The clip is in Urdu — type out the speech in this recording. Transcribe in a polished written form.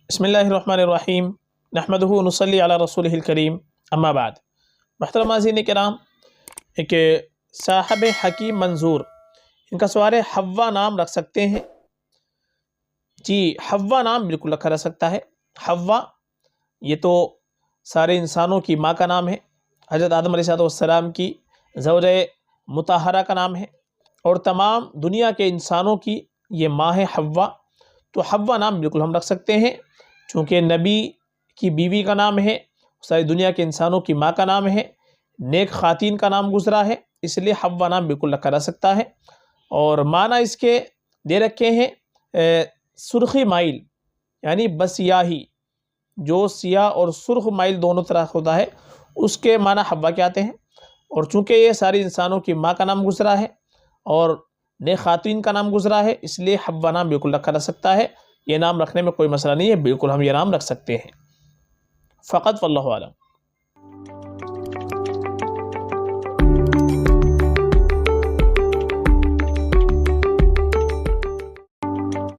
بسم اللہ الرحمن الرحیم نحمدہ ونصلی علی رسولہ الکریم اما بعد۔ محترم ناظرین کرام، ایک صاحب حکیم منظور، ان کا سوال ہے حوا نام رکھ سکتے ہیں؟ جی، حوا نام بالکل رکھا جا سکتا ہے۔ حوا یہ تو سارے انسانوں کی ماں کا نام ہے، حضرت آدم علیہ السلام کی زوجہ مطہرہ کا نام ہے، اور تمام دنیا کے انسانوں کی یہ ماں ہے حوا۔ تو حوا نام بالکل ہم رکھ سکتے ہیں، چونکہ نبی کی بیوی کا نام ہے، ساری دنیا کے انسانوں کی ماں کا نام ہے، نیک خواتین کا نام گزرا ہے، اس لیے حوا نام بالکل رکھا جا سکتا ہے۔ اور معنی اس کے دے رکھے ہیں سرخی مائل، یعنی بسیاہی، جو سیاہ اور سرخ مائل دونوں طرح ہوتا ہے، اس کے معنی حوا کے آتے ہیں۔ اور چونکہ یہ ساری انسانوں کی ماں کا نام گزرا ہے اور نیک خواتین کا نام گزرا ہے، اس لیے حوا نام بالکل رکھا جا سکتا ہے۔ یہ نام رکھنے میں کوئی مسئلہ نہیں ہے، بالکل ہم یہ نام رکھ سکتے ہیں فقط، واللہ اعلم۔